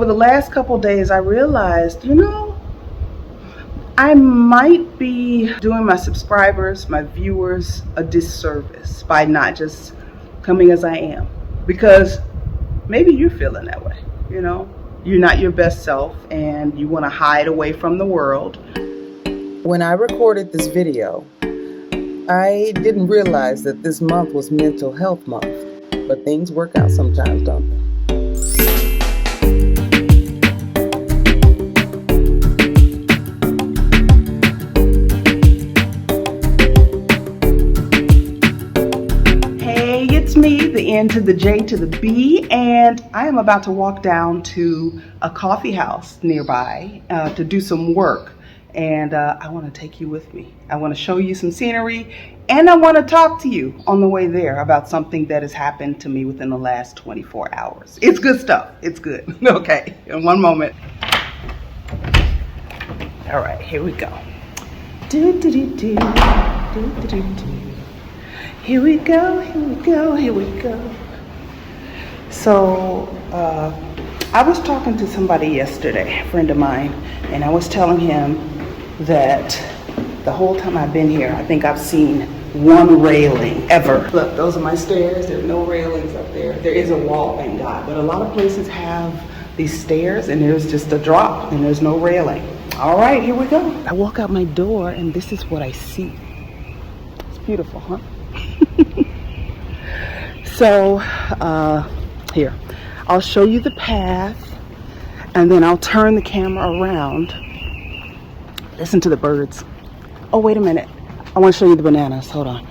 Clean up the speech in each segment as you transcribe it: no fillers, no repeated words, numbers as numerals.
over the last couple days, I realized, you know, I might be doing my subscribers, my viewers, a disservice by not just coming as I am. Because maybe you're feeling that way, you know? You're not your best self and you want to hide away from the world. When I recorded this video, I didn't realize that this month was Mental Health Month. But things work out sometimes, don't they? It's me, the N to the J to the B, and I am about to walk down to a coffee house nearby to do some work, and I want to take you with me. I want to show you some scenery, and I want to talk to you on the way there about something that has happened to me within the last 24 hours. It's good stuff. It's good. Okay, in one moment. All right, here we go. Do-do-do-do, do-do-do-do. Here we go, here we go, here we go. So, I was talking to somebody yesterday, a friend of mine, and I was telling him that the whole time I've been here, I think I've seen one railing ever. Look, those are my stairs. There's no railings up there. There is a wall, thank God, but a lot of places have these stairs and there's just a drop and there's no railing. All right, here we go. I walk out my door and this is what I see. It's beautiful, huh? So here, I'll show you the path and then I'll turn the camera around. Listen to the birds. Oh, wait a minute. I want to show you the bananas. Hold on.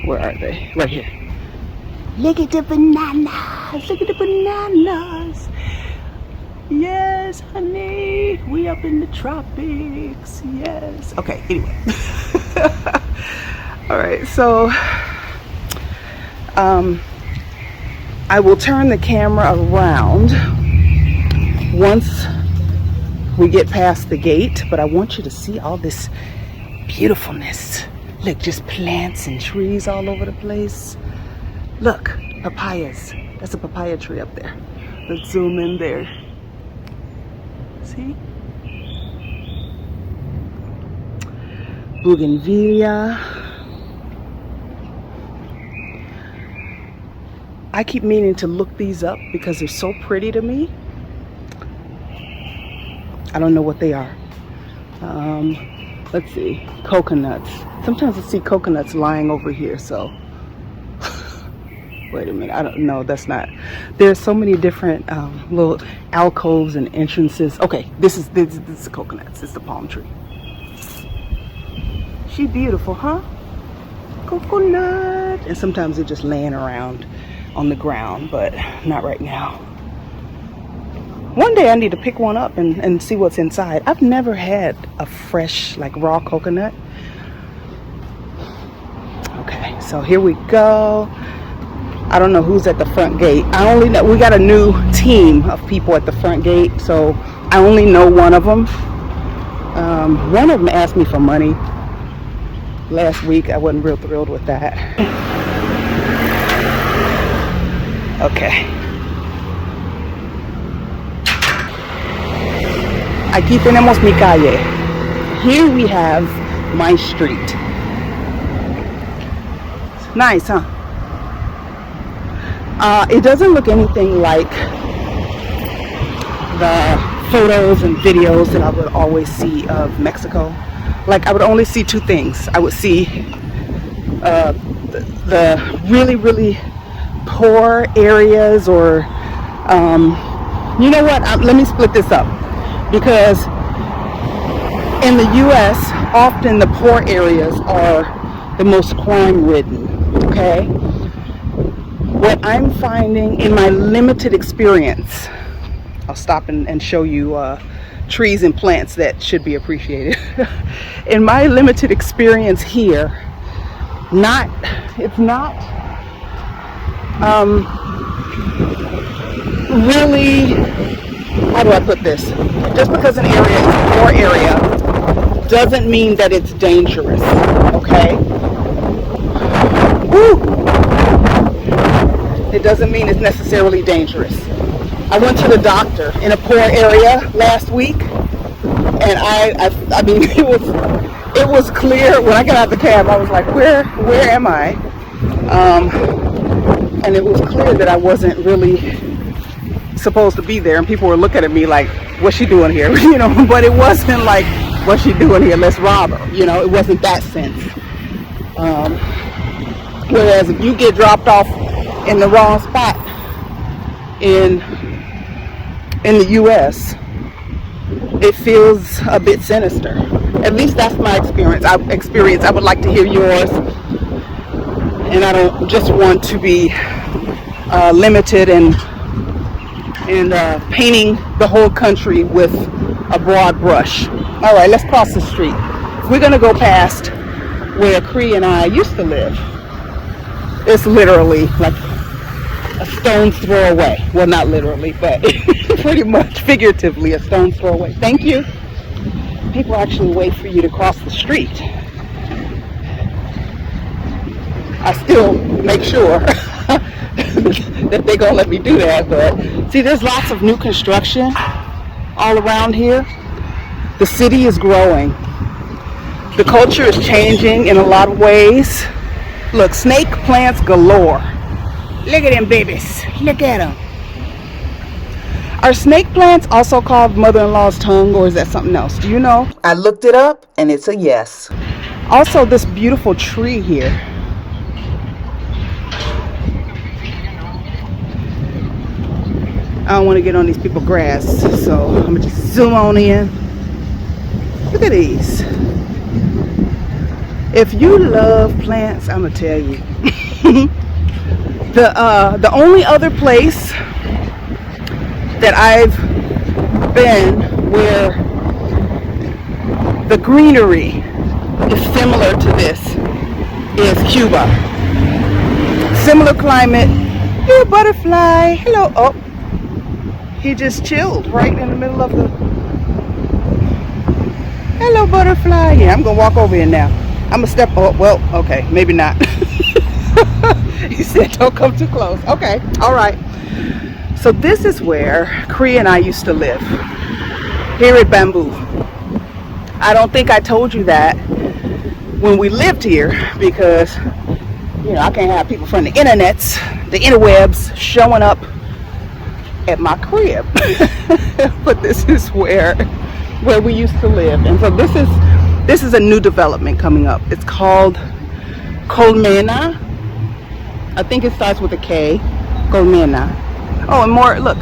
Where are they? Right here. Look at the bananas. Look at the bananas. Yes, honey. We up in the tropics. Yes. Okay, anyway. All right, so I will turn the camera around once we get past the gate, but I want you to see all this beautifulness. Look, just plants and trees all over the place. Look, papayas. That's a papaya tree up there. Let's zoom in there. See? Bougainvillea. I keep meaning to look these up because they're so pretty to me. I don't know what they are. Let's see, coconuts. Sometimes I see coconuts lying over here, so. Wait a minute, I don't know, that's not. There's so many different little alcoves and entrances. Okay, this is the coconuts, it's the palm tree. She beautiful, huh? Coconut. And sometimes they're just laying around on the ground, but not right now. One day I need to pick one up and see what's inside. I've never had a fresh, like raw coconut. Okay, so here we go. I don't know who's at the front gate. I only know we got a new team of people at the front gate, so I only know one of them. One of them asked me for money last week. I wasn't real thrilled with that. Okay. Aquí tenemos mi calle. Here we have my street. Nice, huh? It doesn't look anything like the photos and videos that I would always see of Mexico. Like, I would only see two things. I would see the really, really poor areas, or you know what, let me split this up, because in the US often the poor areas are the most crime ridden. Okay, what I'm finding in my limited experience, I'll stop and show you trees and plants that should be appreciated. In my limited experience here, it's not really, how do I put this? Just because an area is a poor area doesn't mean that it's dangerous, okay? Woo! It doesn't mean it's necessarily dangerous. I went to the doctor in a poor area last week, and I mean, it was clear when I got out of the cab. I was like, where am I? And it was clear that I wasn't really supposed to be there, and people were looking at me like, what's she doing here? You know, but it wasn't like, what's she doing here? Let's rob her. You know, it wasn't that sense. Whereas if you get dropped off in the wrong spot in the U.S., it feels a bit sinister. At least that's my experience. I would like to hear yours, and I don't just want to be limited and painting the whole country with a broad brush. All right, let's cross the street. We're gonna go past where Cree and I used to live. It's literally like a stone's throw away. Well, not literally, but pretty much figuratively a stone's throw away. Thank you. People actually wait for you to cross the street. I still make sure that they're gonna let me do that, but see, there's lots of new construction all around here. The city is growing. The culture is changing in a lot of ways. Look, snake plants galore. Look at them babies. Look at them. Are snake plants also called mother-in-law's tongue, or is that something else? Do you know? I looked it up and it's a yes. Also, this beautiful tree here. I don't want to get on these people's grass, so I'm gonna just zoom on in. Look at these. If you love plants, I'm gonna tell you. The only other place that I've been where the greenery is similar to this is Cuba. Similar climate. Here, butterfly. Hello. Oh, he just chilled right in the middle of the... Hello, butterfly. Yeah, I'm gonna walk over here now. I'm gonna step... Oh, well, okay, maybe not. He said don't come too close. Okay, all right. So this is where Cree and I used to live, here at Bamboo. I don't think I told you that when we lived here, because, you know, I can't have people from the internets, the interwebs, showing up at my crib. But this is where we used to live. And so this is a new development coming up. It's called Colmena. I think it starts with a K. Colmena. Oh, and more, look,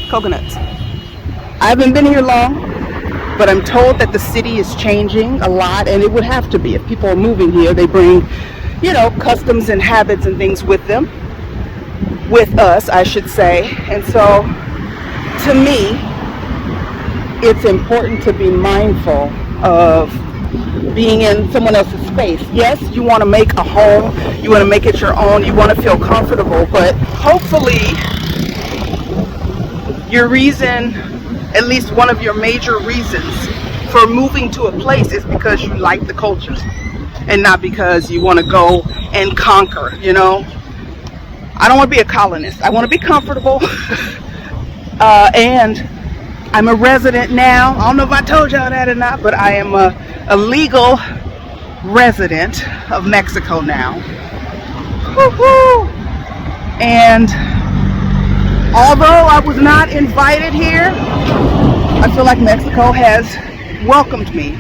coconuts. I haven't been here long, but I'm told that the city is changing a lot, and it would have to be. If people are moving here, they bring, you know, customs and habits and things with them. With us, I should say. And so, to me, it's important to be mindful of being in someone else's space. Yes, you want to make a home, you want to make it your own, you want to feel comfortable, but hopefully your reason, at least one of your major reasons for moving to a place, is because you like the culture and not because you want to go and conquer, you know. I don't want to be a colonist. I want to be comfortable. And I'm a resident now. I don't know if I told y'all that or not, but I am a legal resident of Mexico now. Woo-hoo. And although I was not invited here, I feel like Mexico has welcomed me.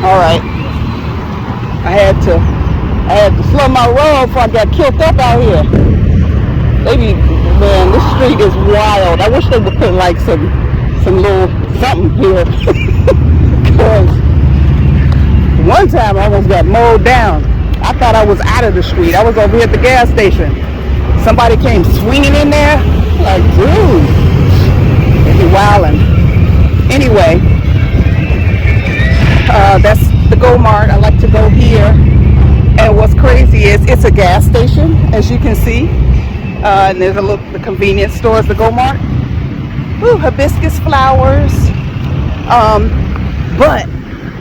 All right, I had to slow my roll before I got killed up out here. Maybe, man, this street is wild. I wish they would put like some little something here. Because one time I almost got mowed down. I thought I was out of the street. I was over here at the gas station. Somebody came swinging in there. Like, dude, they be wildin'. Anyway, that's the Go Mart. I like to go here. And what's crazy is it's a gas station, as you can see. And there's the convenience stores, the Go Mart. Ooh, hibiscus flowers. But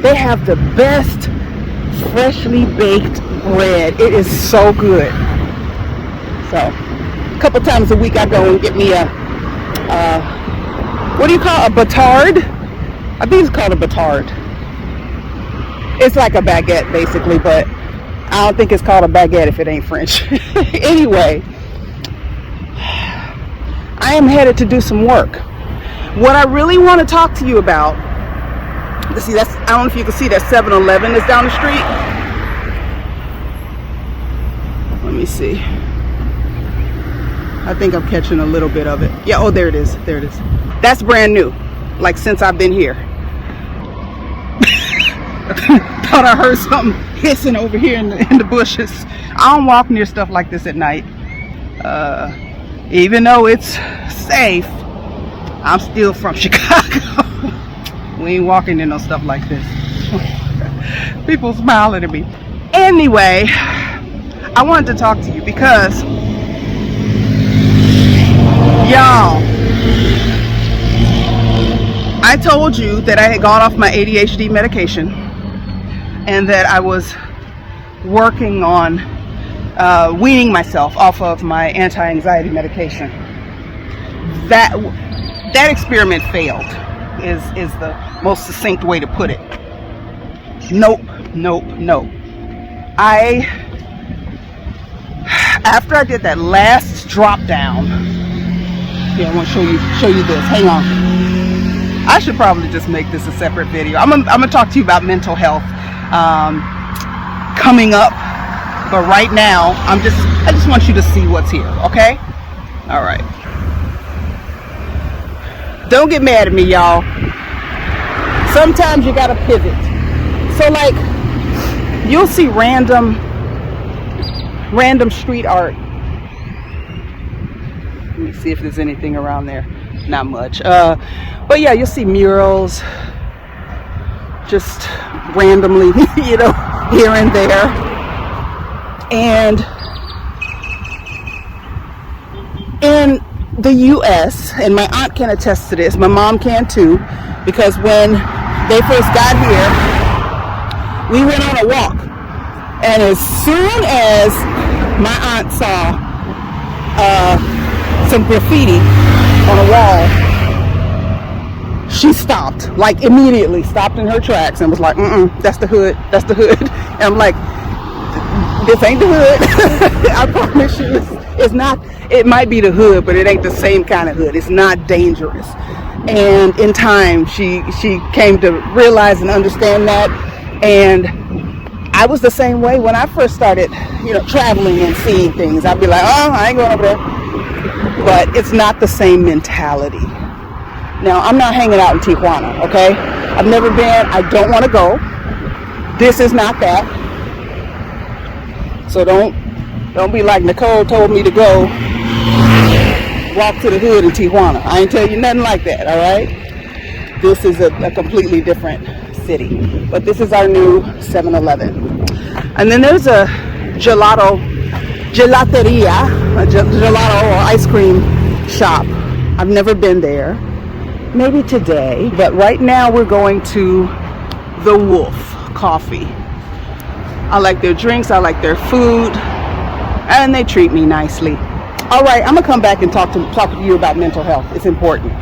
they have the best freshly baked bread. It is so good. So a couple times a week I go and get me a what do you call a batard? I think it's called a batard. It's like a baguette basically, but I don't think it's called a baguette if it ain't French. Anyway, I am headed to do some work. What I really want to talk to you about, let's see, that's, I don't know if you can see that 7-Eleven is down the street. Let me see. I think I'm catching a little bit of it. Yeah, oh, there it is. There it is. That's brand new, like since I've been here. Thought I heard something hissing over here in the bushes. I don't walk near stuff like this at night. Even though it's safe, I'm still from Chicago. We ain't walking in no stuff like this. People smiling at me. Anyway, I wanted to talk to you because, y'all, I told you that I had gone off my ADHD medication and that I was working on weaning myself off of my anti-anxiety medication. That experiment failed is the most succinct way to put it. Nope. After I did that last drop down, yeah, I want to show you this. Hang on. I should probably just make this a separate video. I'm gonna talk to you about mental health coming up, but right now I just want you to see what's here. Okay? All right. Don't get mad at me, y'all. Sometimes you gotta pivot. So like, you'll see random street art. Let me see if there's anything around there. Not much. But yeah, you'll see murals just randomly, you know, here and there. And in the US, and my aunt can attest to this, my mom can too, because when they first got here, we went on a walk, and as soon as my aunt saw some graffiti on a wall, she stopped, like immediately stopped in her tracks and was like, that's the hood, that's the hood. And I'm like, this ain't the hood. I promise you, it's not. It might be the hood, but it ain't the same kind of hood. It's not dangerous. And in time, she came to realize and understand that. And I was the same way when I first started, you know, traveling and seeing things. I'd be like, oh, I ain't going over there. But it's not the same mentality. Now, I'm not hanging out in Tijuana, okay? I've never been. I don't want to go. This is not that. So don't be like Nicole told me to go walk to the hood in Tijuana. I ain't tell you nothing like that, all right? This is a completely different city. But this is our new 7-Eleven. And then there's a gelateria, a gelato or ice cream shop. I've never been there. Maybe today. But right now we're going to The Wolf Coffee. I like their drinks, I like their food, and they treat me nicely. All right, I'm gonna come back and talk to you about mental health. It's important.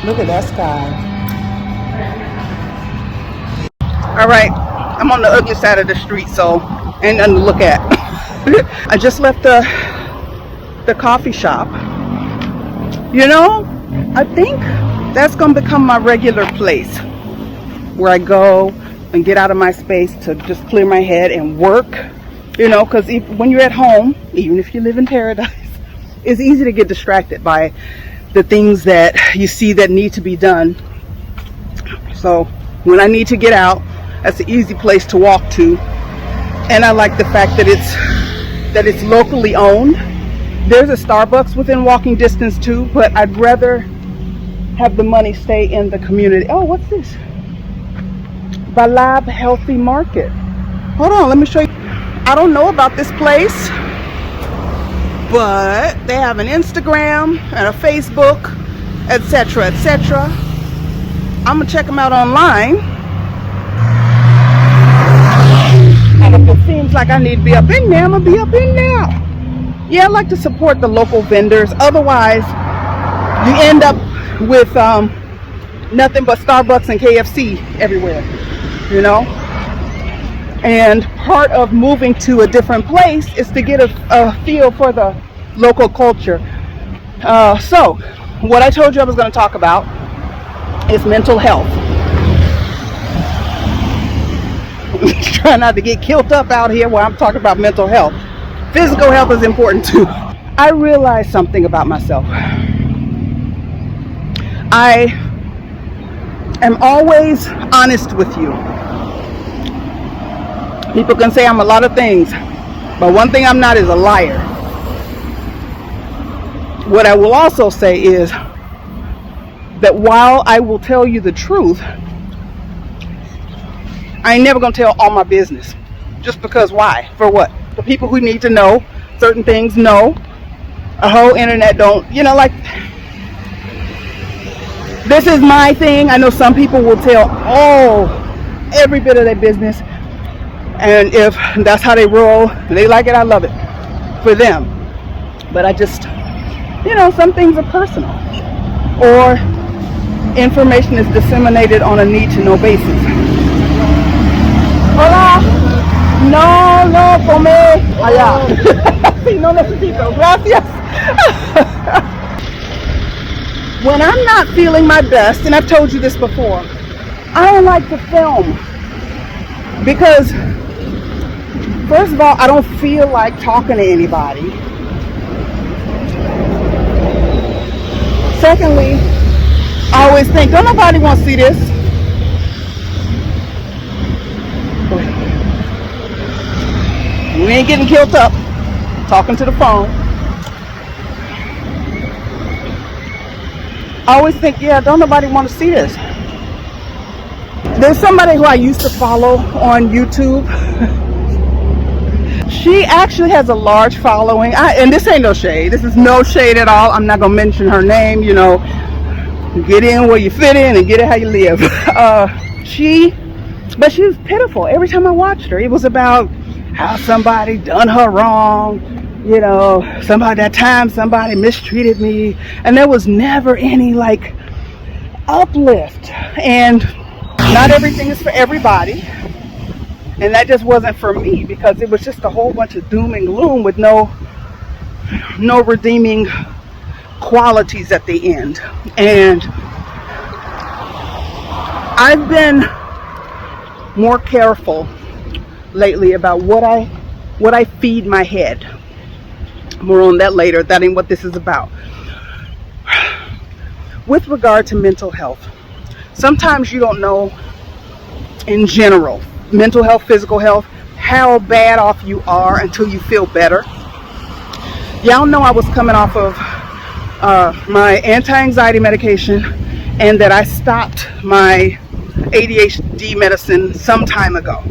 Look at that sky. All right, I'm on the ugly side of the street, so ain't nothing to look at. I just left the coffee shop. You know, I think that's gonna become my regular place where I go and get out of my space to just clear my head and work. You know, because when you're at home, even if you live in paradise, it's easy to get distracted by the things that you see that need to be done. So when I need to get out, that's an easy place to walk to and I like the fact that it's locally owned. There's a Starbucks within walking distance too, but I'd rather have the money stay in the community. Oh, what's this? Balab Healthy Market. Hold on, let me show you. I don't know about this place, but they have an Instagram and a Facebook, etc., etc. I'm gonna check them out online. And if it seems like I need to be up in there, I'm gonna be up in there. Yeah, I like to support the local vendors. Otherwise, you end up with nothing but Starbucks and KFC everywhere, you know? And part of moving to a different place is to get a feel for the local culture. So, what I told you I was going to talk about is mental health. Try not to get killed up out here while I'm talking about mental health. Physical health is important too. I realized something about myself. I am always honest with you. People can say I'm a lot of things, but one thing I'm not is a liar. What I will also say is that while I will tell you the truth, I ain't never gonna tell all my business. Just because why? For what? The people who need to know certain things know. A whole internet don't, you know, like, this is my thing. I know some people will tell every bit of their business, and if that's how they roll, they like it, I love it for them. But I just, you know, some things are personal, or information is disseminated on a need-to-know basis. Hola. No, come allá. Sí, no necesito. Gracias. When I'm not feeling my best, and I've told you this before, I don't like to film because, first of all, I don't feel like talking to anybody. Secondly, I always think, don't nobody want to see this. We ain't getting killed up talking to the phone. I always think, yeah, don't nobody want to see this. There's somebody who I used to follow on YouTube. She actually has a large following. And this ain't no shade. This is no shade at all. I'm not going to mention her name. You know, get in where you fit in and get it how you live. But she was pitiful. Every time I watched her, it was about how somebody done her wrong, you know, that time somebody mistreated me, and there was never any like uplift. And not everything is for everybody, and that just wasn't for me, because it was just a whole bunch of doom and gloom with no redeeming qualities at the end. And I've been more careful lately about what I feed my head. More on that later. That ain't what this is about. With regard to mental health, sometimes you don't know, in general, mental health, physical health, how bad off you are until you feel better. Y'all know I was coming off of my anti-anxiety medication, and that I stopped my ADHD medicine some time ago.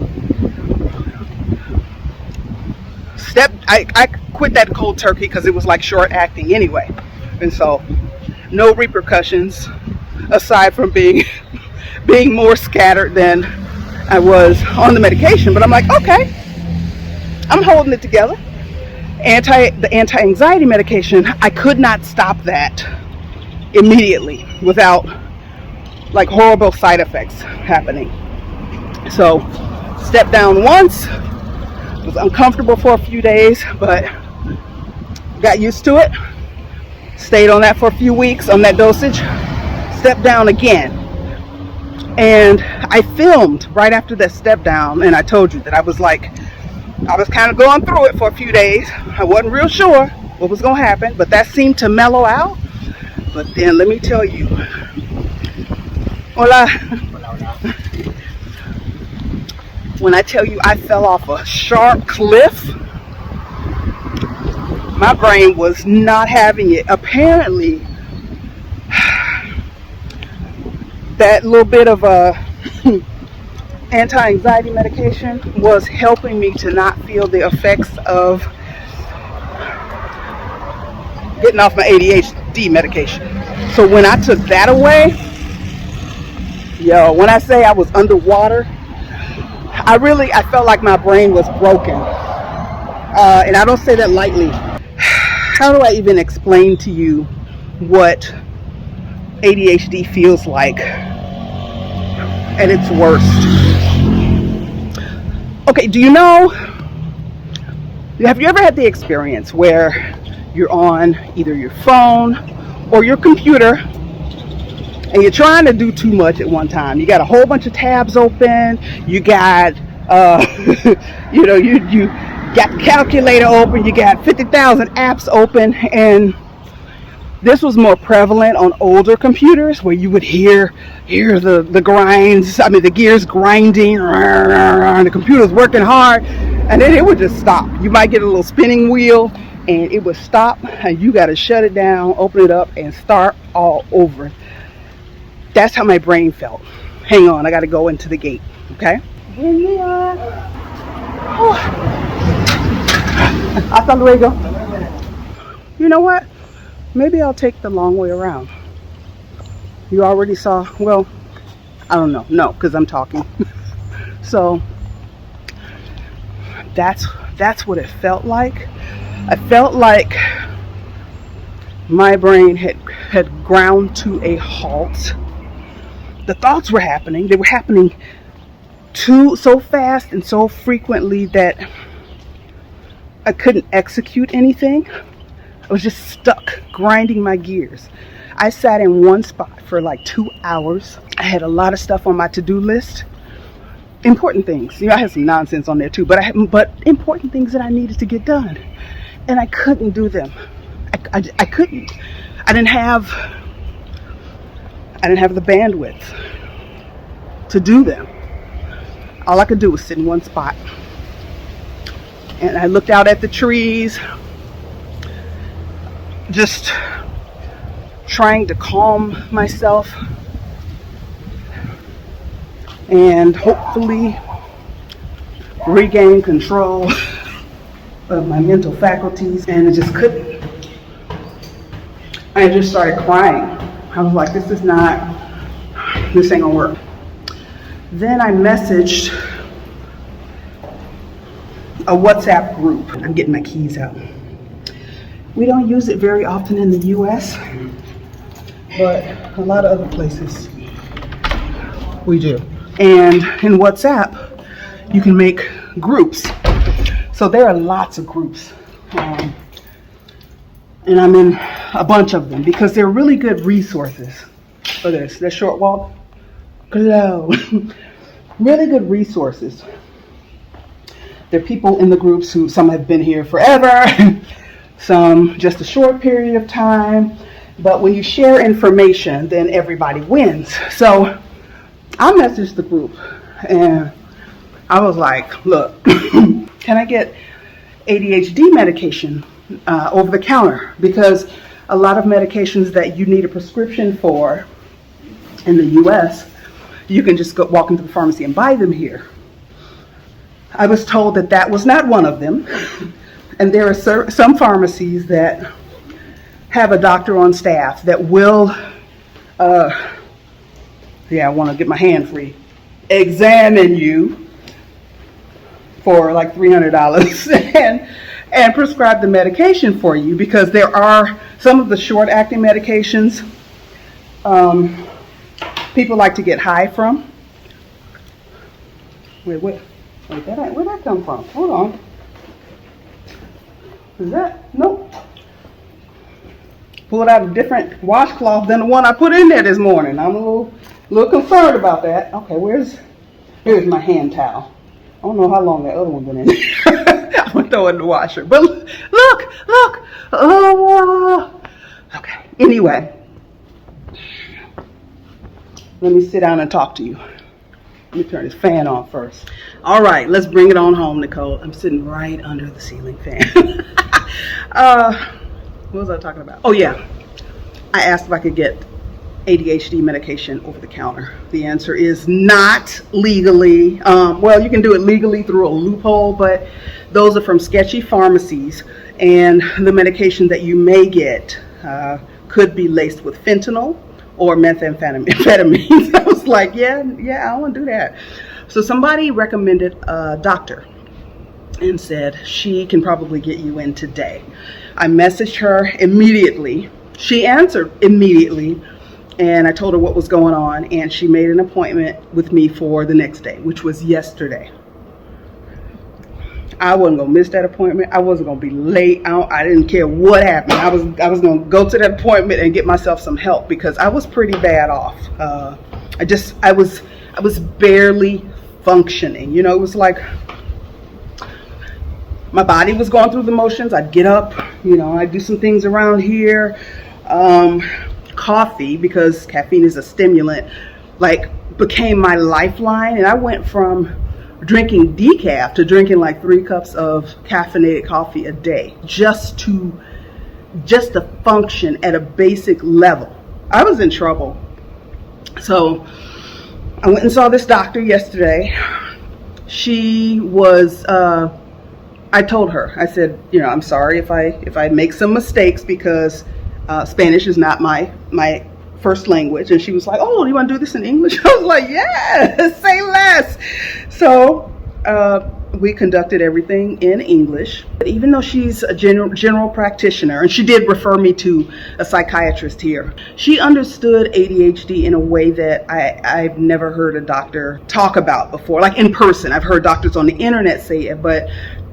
I quit that cold turkey because it was like short acting anyway, and so no repercussions aside from being more scattered than I was on the medication. But I'm like, okay, I'm holding it together. The anti-anxiety medication, I could not stop that immediately without like horrible side effects happening. So stepped down once. Was uncomfortable for a few days, but got used to it. Stayed on that for a few weeks on that dosage. Stepped down again. And I filmed right after that step down, and I told you that I was kind of going through it for a few days. I wasn't real sure what was going to happen, but that seemed to mellow out. But then let me tell you. Hola. When I tell you I fell off a sharp cliff, my brain was not having it. Apparently, that little bit of a anti-anxiety medication was helping me to not feel the effects of getting off my ADHD medication. So when I took that away, when I say I was underwater, I felt like my brain was broken. And I don't say that lightly. How do I even explain to you what ADHD feels like at its worst? Okay, have you ever had the experience where you're on either your phone or your computer and you're trying to do too much at one time? You got a whole bunch of tabs open, you got you got the calculator open, you got 50,000 apps open, and this was more prevalent on older computers where you would hear the grinds, the gears grinding, the computer's working hard, and then it would just stop. You might get a little spinning wheel and it would stop, and you got to shut it down, open it up, and start all over. That's how my brain felt. Hang on, I got to go into the gate, okay? Here we are. Oh. Hasta luego. You know what? Maybe I'll take the long way around. You already saw, well, I don't know. No, because I'm talking. So that's what it felt like. I felt like my brain had ground to a halt. The thoughts were happening. They were happening so fast and so frequently that I couldn't execute anything. I was just stuck grinding my gears. I sat in one spot for like 2 hours. I had a lot of stuff on my to-do list. Important things. I had some nonsense on there too, but important things that I needed to get done. And I couldn't do them. I couldn't. I didn't have the bandwidth to do them. All I could do was sit in one spot. And I looked out at the trees, just trying to calm myself and hopefully regain control of my mental faculties, and I just couldn't. I just started crying. I was like, this ain't gonna work. Then I messaged a WhatsApp group. I'm getting my keys out. We don't use it very often in the US, but a lot of other places we do. And in WhatsApp, you can make groups. So there are lots of groups. And I'm in a bunch of them because they're really good resources for this. That short walk, glow. Really good resources. There are people in the groups who, some have been here forever, some just a short period of time. But when you share information, then everybody wins. So I messaged the group and I was like, look, can I get ADHD medication over the counter? Because a lot of medications that you need a prescription for in the US, you can just walk into the pharmacy and buy them here. I was told that that was not one of them. And there are some pharmacies that have a doctor on staff that will, I want to get my hand free, examine you for like $300 and prescribe the medication for you, because there are some of the short-acting medications people like to get high from. Where'd that come from? Hold on. Is that? Nope. Pulled out a different washcloth than the one I put in there this morning. I'm a little concerned about that. Okay, here's my hand towel. I don't know how long that other one been in there. I'm gonna throw it in the washer. But look. Oh. Okay. Anyway, let me sit down and talk to you. Let me turn this fan on first. All right, let's bring it on home, Nicole. I'm sitting right under the ceiling fan. What was I talking about? Oh yeah, I asked if I could get ADHD medication over the counter. The answer is not legally. Well, you can do it legally through a loophole, but those are from sketchy pharmacies, and the medication that you may get could be laced with fentanyl or methamphetamine. I was like, yeah, I don't want to do that. So somebody recommended a doctor and said she can probably get you in today. I messaged her immediately. She answered immediately, and I told her what was going on, and she made an appointment with me for the next day, which was yesterday. I wasn't gonna miss that appointment. I wasn't gonna be late. I didn't care what happened. I was gonna go to that appointment and get myself some help because I was pretty bad off. I was barely functioning. You know, it was like my body was going through the motions. I'd get up, you know, I'd do some things around here. Coffee, because caffeine is a stimulant, like became my lifeline, and I went from drinking decaf to drinking like 3 cups of caffeinated coffee a day just to function at a basic level. I was in trouble. So I went and saw this doctor yesterday. She was I told her, I said, you know, I'm sorry if I make some mistakes because Spanish is not my first language. And she was like, oh, do you want to do this in English? I was like, yes, say less. So we conducted everything in English. But even though she's a general practitioner, and she did refer me to a psychiatrist here, she understood ADHD in a way that I've never heard a doctor talk about before, like in person. I've heard doctors on the internet say it, but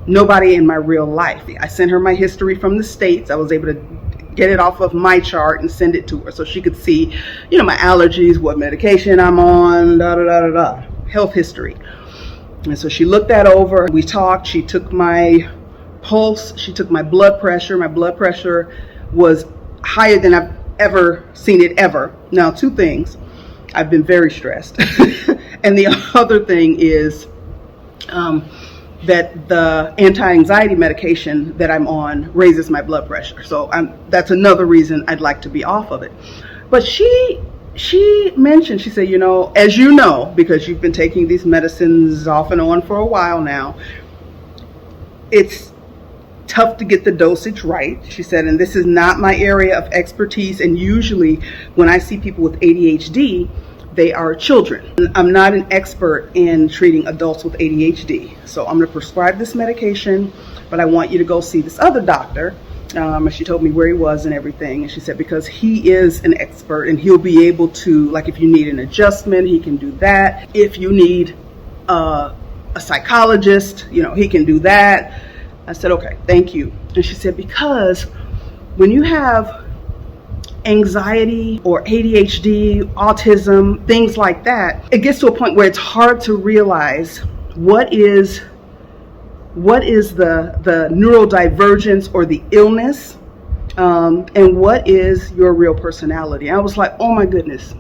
nobody in my real life. I sent her my history from the States. I was able to get it off of my chart and send it to her so she could see, you know, my allergies, what medication I'm on, health history. And so she looked that over. We talked. She took my pulse. She took my blood pressure. My blood pressure was higher than I've ever seen it ever. Now, 2 things. I've been very stressed. And the other thing is that the anti-anxiety medication that I'm on raises my blood pressure. So that's another reason I'd like to be off of it. But she mentioned, she said, you know, as you know, because you've been taking these medicines off and on for a while now, it's tough to get the dosage right. She said, and this is not my area of expertise. And usually when I see people with ADHD, they are children. I'm not an expert in treating adults with ADHD. So I'm going to prescribe this medication, but I want you to go see this other doctor. And she told me where he was and everything. And she said, because he is an expert and he'll be able to, like if you need an adjustment, he can do that. If you need a psychologist, you know, he can do that. I said, okay, thank you. And she said, because when you have anxiety or ADHD, autism, things like that, it gets to a point where it's hard to realize what is the neurodivergence or the illness, and what is your real personality. And I was like, oh my goodness,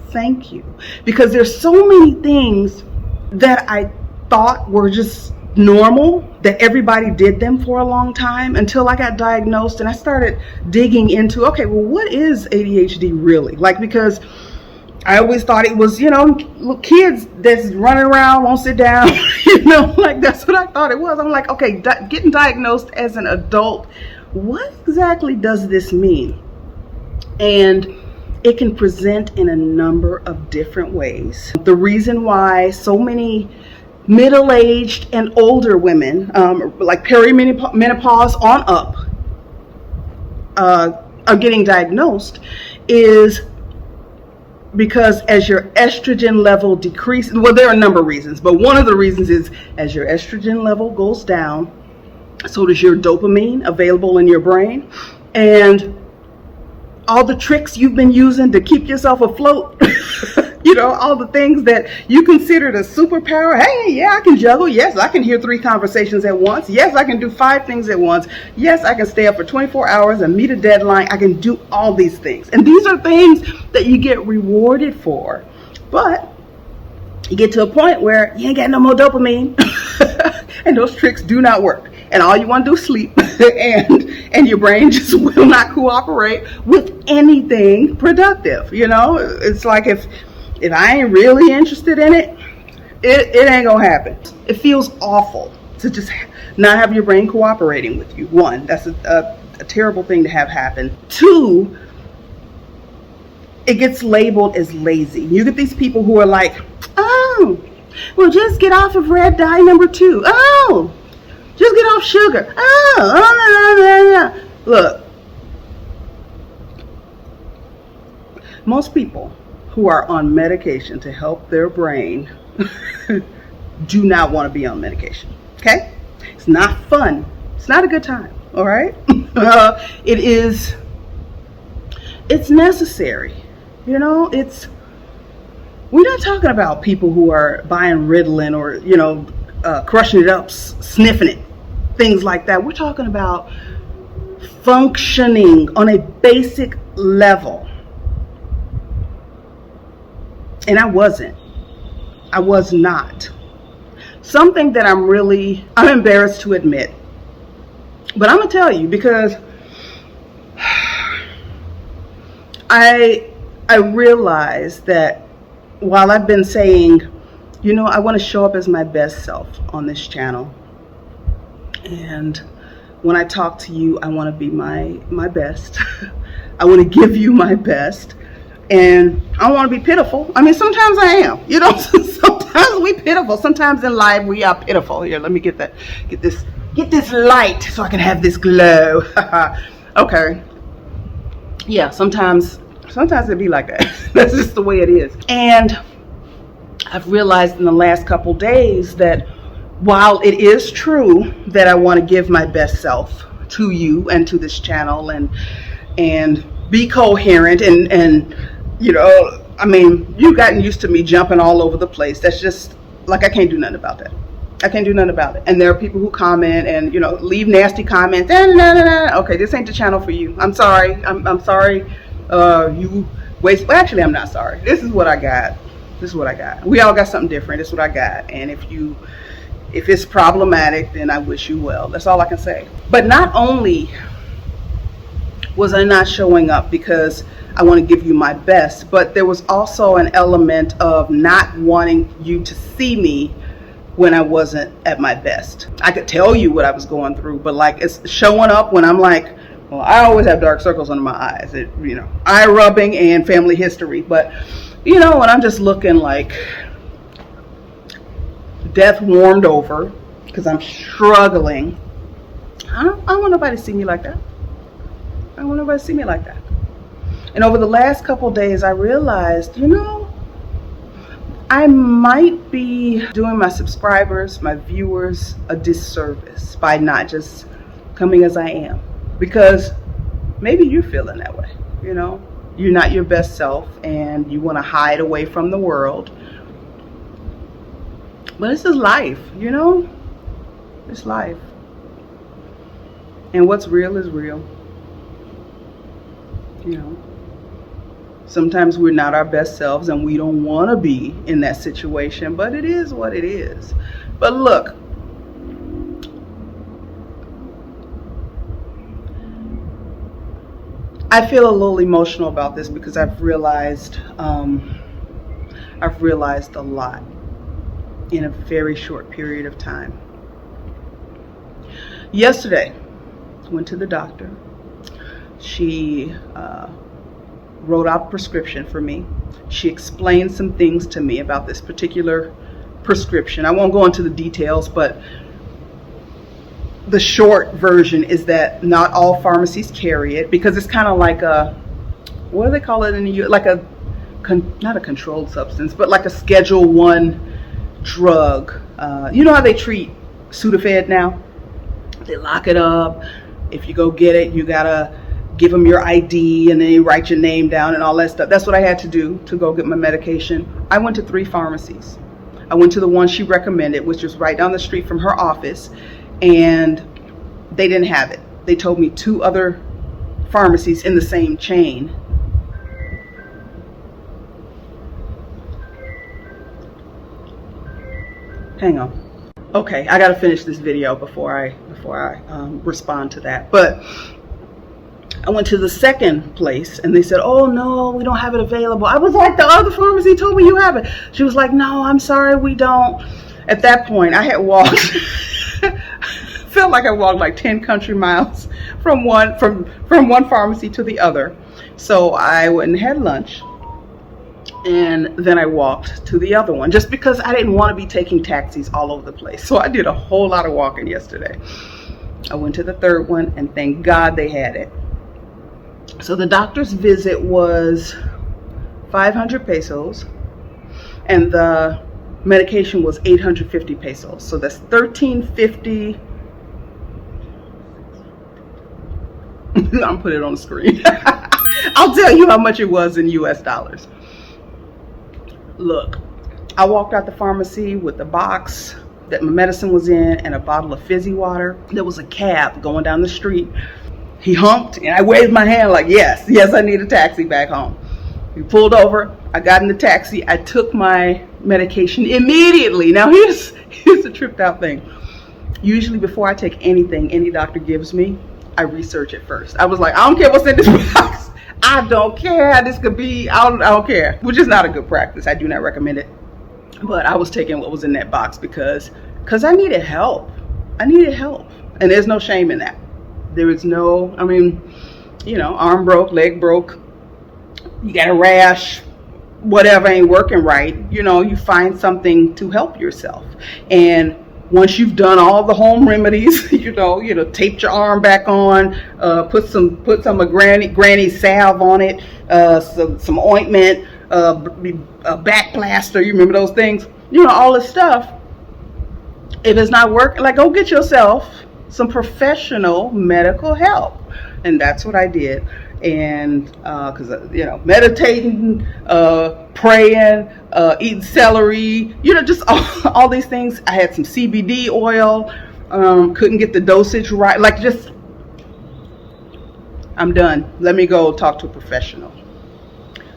thank you. Because there's so many things that I thought were just normal, that everybody did them for a long time until I got diagnosed and I started digging into, okay, well, what is ADHD really? Like, because I always thought it was, you know, kids that's running around, won't sit down, you know, like that's what I thought it was. I'm like, okay, getting diagnosed as an adult, what exactly does this mean? And it can present in a number of different ways. The reason why so many middle-aged and older women, like perimenopause on up, are getting diagnosed is because as your estrogen level decreases, well, there are a number of reasons, but one of the reasons is as your estrogen level goes down, so does your dopamine available in your brain, and all the tricks you've been using to keep yourself afloat, you know, all the things that you considered a superpower. Hey, yeah, I can juggle. Yes, I can hear 3 conversations at once. Yes, I can do 5 things at once. Yes, I can stay up for 24 hours and meet a deadline. I can do all these things. And these are things that you get rewarded for. But You get to a point where you ain't got no more dopamine, and those tricks do not work. And all you want to do is sleep, and your brain just will not cooperate with anything productive. You know, it's like if I ain't really interested in it, it ain't gonna happen. It feels awful to just not have your brain cooperating with you. One, that's a terrible thing to have happen. Two, it gets labeled as lazy. You get these people who are like, oh, well, just get off of red dye number 2. Oh, just get off sugar. Oh, Look, most people who are on medication to help their brain do not want to be on medication. Okay? It's not fun. It's not a good time. All right? It's necessary. You know, we're not talking about people who are buying Ritalin or, crushing it up, sniffing it, things like that. We're talking about functioning on a basic level. And I was not. Something that I'm embarrassed to admit. But I'm going to tell you, because I realized that while I've been saying, I want to show up as my best self on this channel. And when I talk to you, I want to be my best. I want to give you my best. And I don't want to be pitiful. I mean, sometimes I am. Sometimes we pitiful. Sometimes in life we are pitiful. Here, let me get this light so I can have this glow. Okay. Yeah, sometimes it be like that. That's just the way it is. And I've realized in the last couple days that while it is true that I want to give my best self to you and to this channel and be coherent and I mean, you've gotten used to me jumping all over the place. That's just like, I can't do nothing about that. I can't do nothing about it. And there are people who comment and leave nasty comments. Okay, this ain't the channel for you. I'm sorry. I'm sorry. You waste. Well, actually, I'm not sorry. This is what I got. We all got something different. This is what I got. And if it's problematic, then I wish you well. That's all I can say. But not only was I not showing up because I want to give you my best, but there was also an element of not wanting you to see me when I wasn't at my best. I could tell you what I was going through, but like, it's showing up when I'm like, well, I always have dark circles under my eyes, eye rubbing and family history. But, when I'm just looking like death warmed over because I'm struggling, I don't want nobody to see me like that. I don't want nobody to see me like that. And over the last couple days, I realized, I might be doing my subscribers, my viewers, a disservice by not just coming as I am. Because maybe you're feeling that way, You're not your best self and you want to hide away from the world. But this is life, It's life. And what's real is real. Sometimes we're not our best selves and we don't want to be in that situation, but it is what it is. But look, I feel a little emotional about this because I've realized a lot in a very short period of time. Yesterday, I went to the doctor. She wrote out a prescription for me. She explained some things to me about this particular prescription. I won't go into the details, but the short version is that not all pharmacies carry it because it's kind of like what do they call it in the U.S.? Like not a controlled substance, but like a Schedule 1 drug. You know how they treat Sudafed now? They lock it up. If you go get it, you gotta give them your ID and then you write your name down and all that stuff. That's what I had to do to go get my medication. I went to 3 pharmacies. I went to the one she recommended, which was right down the street from her office, and they didn't have it. They told me 2 other pharmacies in the same chain Hang on. Okay, I gotta finish this video before I respond to that. But I went to the second place and they said, oh no, we don't have it available. I was like, the other pharmacy told me you have it. She was like, no, I'm sorry, we don't. At that point, I had walked, felt like I walked like 10 country miles from one pharmacy to the other. So I went and had lunch, and then I walked to the other one just because I didn't want to be taking taxis all over the place. So I did a whole lot of walking yesterday. I went to the third one, and thank God they had it. So the doctor's visit was 500 pesos, and the medication was 850 pesos. So that's 1350. I'm putting it on the screen. I'll tell you how much it was in US dollars. Look, I walked out the pharmacy with the box that my medicine was in and a bottle of fizzy water. There was a cab going down the street. He honked and I waved my hand like, yes, I need a taxi back home. He pulled over. I got in the taxi. I took my medication immediately. Now here's the tripped out thing. Usually before I take anything any doctor gives me, I research it first. I was like, I don't care what's in this box. I don't care. This could be, I don't care. Which is not a good practice. I do not recommend it. But I was taking what was in that box because I needed help. I needed help. And there's no shame in that. There is no, I mean, you know, arm broke, leg broke, you got a rash, whatever ain't working right, you know, you find something to help yourself. And once you've done all the home remedies, you know, taped your arm back on, put some of granny salve on it, some ointment, a back plaster, you remember those things, you know, all this stuff. If it's not working, like, go get yourself some professional medical help. And that's what I did. And because you know, meditating, praying, eating celery, you know, just all these things. I had some CBD oil, couldn't get the dosage right, like, just, I'm done, let me go talk to a professional.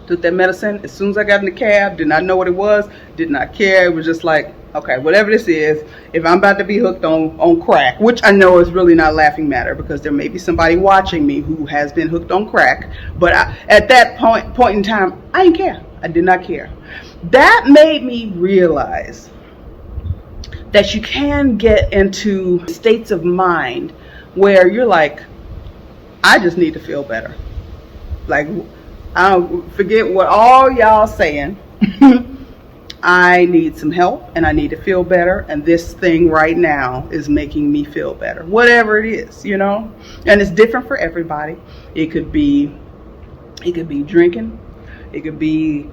Took that medicine as soon as I got in the cab, did not know what it was, did not care. It was just like, okay, whatever this is, if I'm about to be hooked on crack, which I know is really not laughing matter because there may be somebody watching me who has been hooked on crack, but at that point in time, I didn't care. I did not care. That made me realize that you can get into states of mind where you're like, I just need to feel better. Like, I don't forget what all y'all saying. I need some help and I need to feel better, and this thing right now is making me feel better, whatever it is, you know. And it's different for everybody. It could be drinking, it could be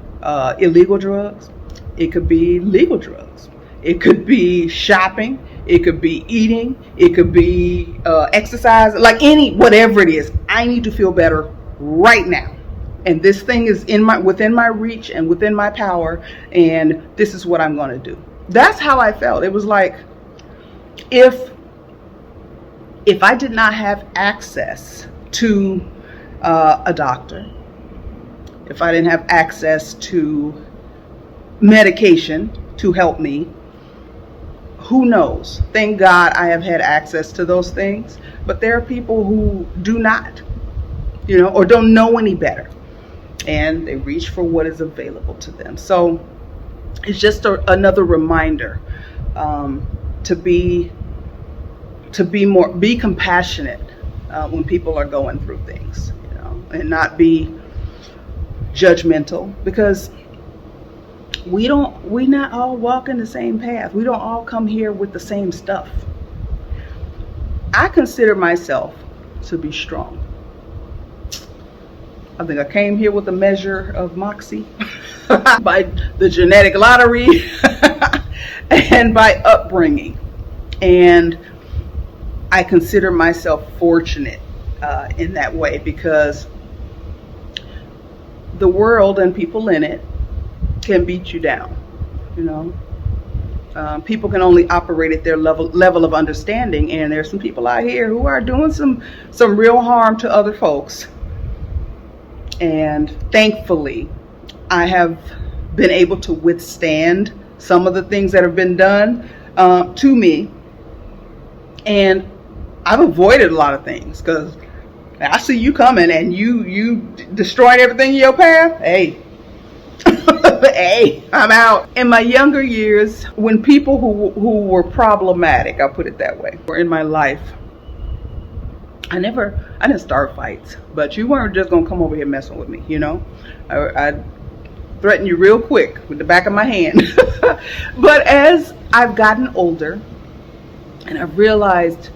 illegal drugs, it could be legal drugs, it could be shopping, it could be eating, it could be exercise, like whatever it is. I need to feel better right now. And this thing is within my reach and within my power, and this is what I'm going to do. That's how I felt. It was like, if I did not have access to a doctor, if I didn't have access to medication to help me, who knows? Thank God I have had access to those things. But there are people who do not, you know, or don't know any better, and they reach for what is available to them. So it's just another reminder to be compassionate when people are going through things, you know, and not be judgmental, because we not all walk in the same path. We don't all come here with the same stuff. I consider myself to be strong. I think I came here with a measure of moxie by the genetic lottery and by upbringing. And I consider myself fortunate in that way, because the world and people in it can beat you down, you know. People can only operate at their level of understanding, and there's some people out here who are doing some real harm to other folks. And thankfully, I have been able to withstand some of the things that have been done. to me. And I've avoided a lot of things because I see you coming and you destroying everything in your path. Hey, hey, I'm out. In my younger years, when people who were problematic, I'll put it that way, were in my life, I didn't start fights, but you weren't just gonna come over here messing with me, you know. I threaten you real quick with the back of my hand. But as I've gotten older and I've realized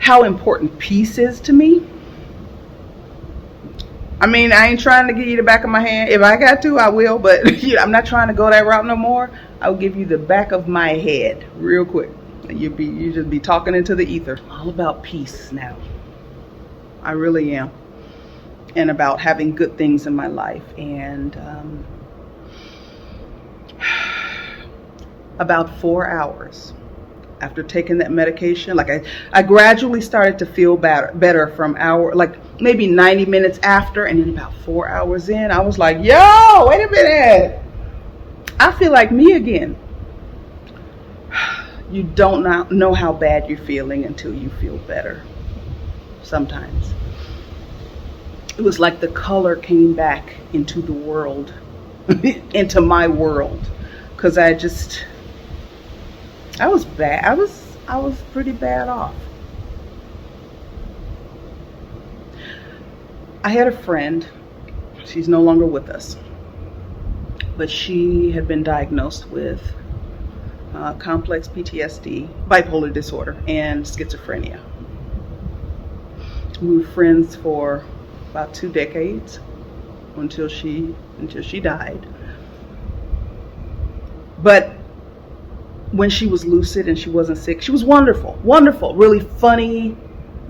how important peace is to me, I mean, I ain't trying to give you the back of my hand. If I got to, I will, but I'm not trying to go that route no more. I'll give you the back of my head real quick. You just be talking into the ether. All about peace now. I really am. And about having good things in my life. And about 4 hours after taking that medication, like I gradually started to feel better from maybe 90 minutes after, and then about 4 hours in, I was like, yo, wait a minute. I feel like me again. You don't know how bad you're feeling until you feel better. Sometimes. It was like the color came back into the world, into my world, because I was bad. I was pretty bad off. I had a friend. She's no longer with us, but she had been diagnosed with complex PTSD, bipolar disorder, and schizophrenia. We were friends for about 2 decades until she died. But when she was lucid and she wasn't sick, she was wonderful, really funny,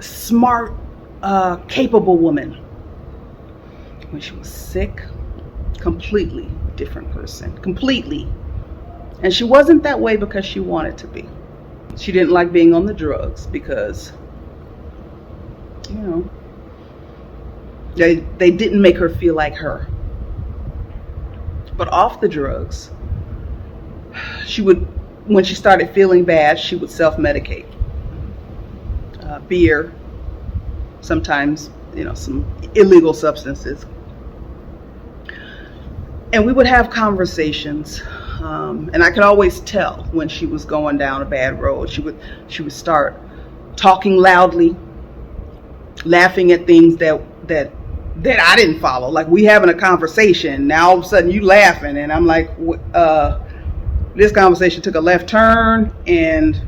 smart, capable woman. When she was sick, completely different person, completely. And she wasn't that way because she wanted to be. She didn't like being on the drugs because, you know, they didn't make her feel like her. But off the drugs, when she started feeling bad, she would self-medicate. Beer, sometimes, you know, some illegal substances. And we would have conversations. And I could always tell when she was going down a bad road. She would start talking loudly, laughing at things that I didn't follow. Like, we having a conversation, now all of a sudden you laughing, and I'm like, this conversation took a left turn, and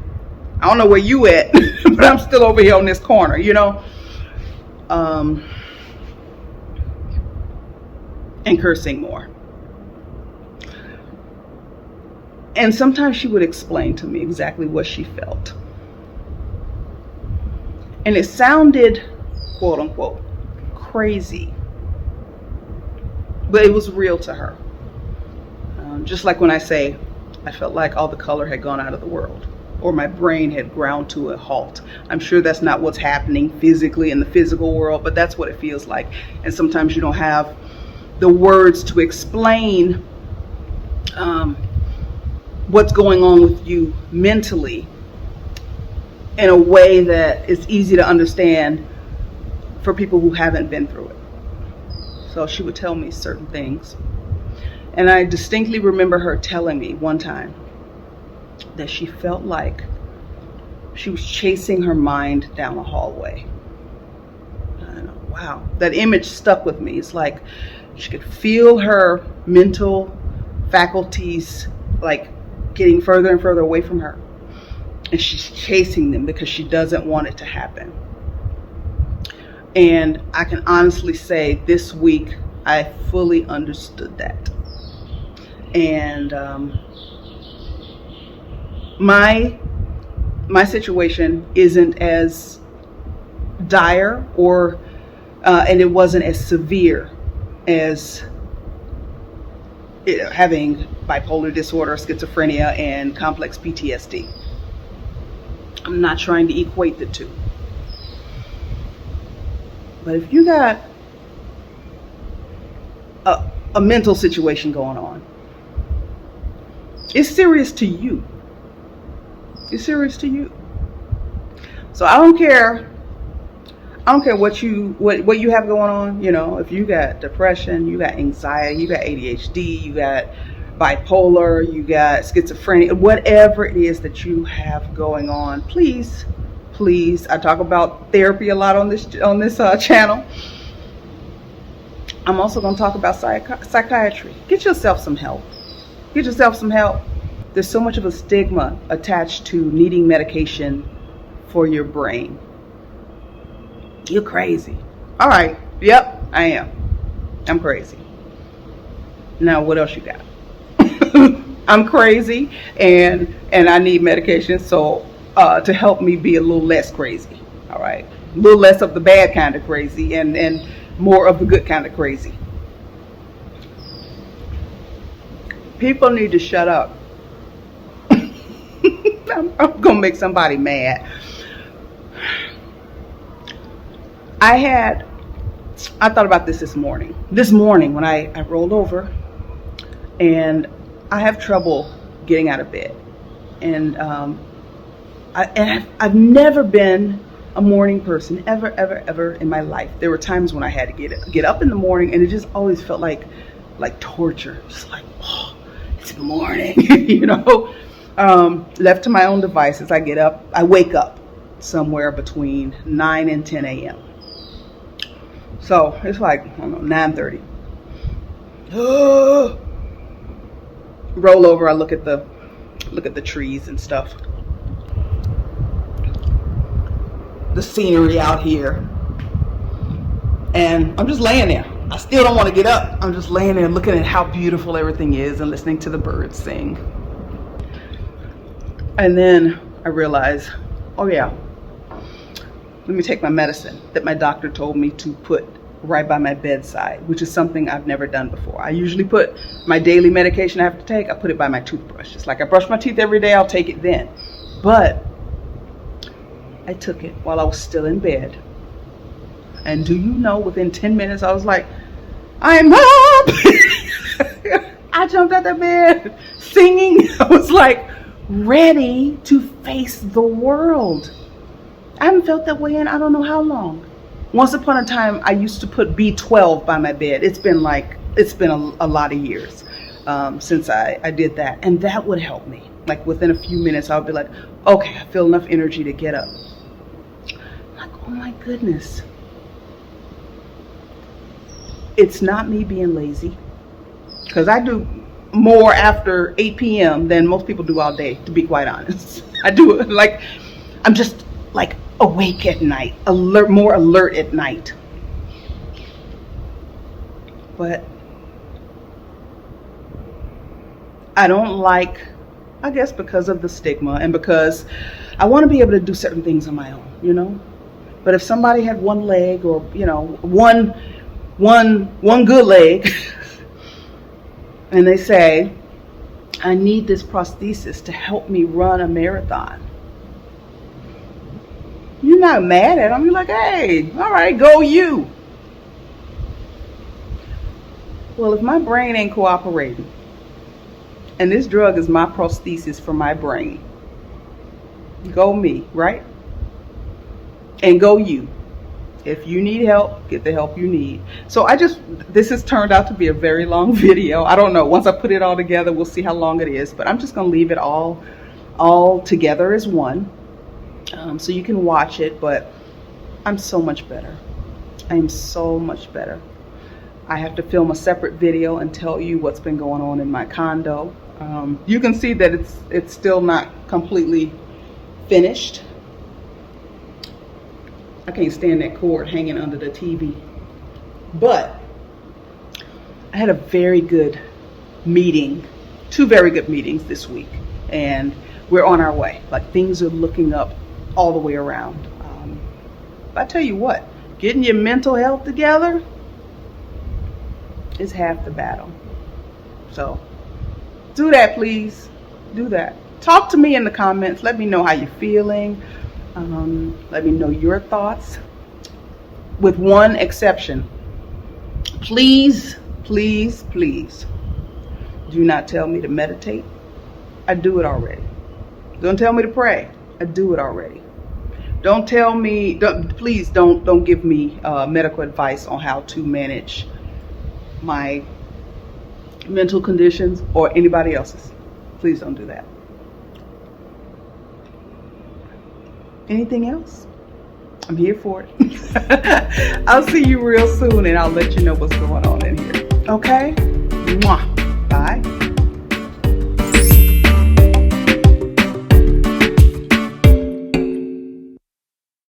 I don't know where you at, but I'm still over here on this corner, you know. And cursing more. And sometimes she would explain to me exactly what she felt. And it sounded, quote unquote, crazy. But it was real to her. Just like when I say, I felt like all the color had gone out of the world, or my brain had ground to a halt. I'm sure that's not what's happening physically in the physical world, but that's what it feels like. And sometimes you don't have the words to explain what's going on with you mentally in a way that is easy to understand for people who haven't been through it. So she would tell me certain things. And I distinctly remember her telling me one time that she felt like she was chasing her mind down a hallway. I know, wow, that image stuck with me. It's like she could feel her mental faculties like getting further and further away from her. And she's chasing them because she doesn't want it to happen. And I can honestly say this week I fully understood that. And my situation isn't as dire and it wasn't as severe as having bipolar disorder, schizophrenia, and complex PTSD. I'm not trying to equate the two. But if you got a mental situation going on, it's serious to you. It's serious to you. So I don't care what you have going on. You know, if you got depression, you got anxiety, you got ADHD, you got bipolar, you got schizophrenia, whatever it is that you have going on, please, I talk about therapy a lot on this channel. I'm also going to talk about psychiatry. Get yourself some help. There's so much of a stigma attached to needing medication for your brain. You're crazy. All right. Yep, I am. I'm crazy. Now, what else you got? I'm crazy, and I need medication so to help me be a little less crazy. All right, a little less of the bad kind of crazy, and more of the good kind of crazy. People need to shut up. I'm gonna make somebody mad. I thought about this morning. This morning when I rolled over, and I have trouble getting out of bed, and I've never been a morning person ever in my life. There were times when I had to get up in the morning, and it just always felt like torture. Just like, oh, it's morning, you know. Left to my own devices, I wake up somewhere between 9 and 10 a.m. So it's like, I don't know, 9:30. Roll over, I look at the trees and stuff. The scenery out here. And I'm just laying there. I still don't want to get up. I'm just laying there looking at how beautiful everything is and listening to the birds sing. And then I realize, oh yeah, let me take my medicine that my doctor told me to put right by my bedside, which is something I've never done before. I usually put my daily medication I have to take, I put it by my toothbrush. It's like I brush my teeth every day, I'll take it then. But I took it while I was still in bed. And do you know, within 10 minutes, I was like, I'm up! I jumped out of bed singing. I was like ready to face the world. I haven't felt that way in I don't know how long. Once upon a time, I used to put B12 by my bed. It's been a lot of years since I did that. And that would help me. Like within a few minutes, I would be like, okay, I feel enough energy to get up. Like, oh my goodness. It's not me being lazy. Because I do more after 8 p.m. than most people do all day, to be quite honest. I do, like, I'm just like awake at night, more alert at night. But I don't like, I guess because of the stigma and because I want to be able to do certain things on my own, you know. But if somebody had one leg, or, you know, one good leg, and they say, I need this prosthesis to help me run a marathon. You're not mad at them. You're like, hey, all right, go you. Well, if my brain ain't cooperating, and this drug is my prosthesis for my brain, go me, right? And go you. If you need help, get the help you need. So this has turned out to be a very long video. I don't know. Once I put it all together, we'll see how long it is. But I'm just going to leave it all together as one. So you can watch it. But I'm so much better. I am so much better. I have to film a separate video and tell you what's been going on in my condo. You can see that it's still not completely finished. I can't stand that cord hanging under the TV. But I had a very good meeting, 2 very good meetings this week, and we're on our way. Like, things are looking up all the way around. But I tell you what, getting your mental health together is half the battle. So do that, please. Do that. Talk to me in the comments. Let me know how you're feeling. Let me know your thoughts. With one exception, please, please, please do not tell me to meditate. I do it already. Don't tell me to pray. I do it already. Don't tell me, please don't give me medical advice on how to manage my mental conditions or anybody else's. Please don't do that. Anything else? I'm here for it. I'll see you real soon and I'll let you know what's going on in here. Okay? Mwah.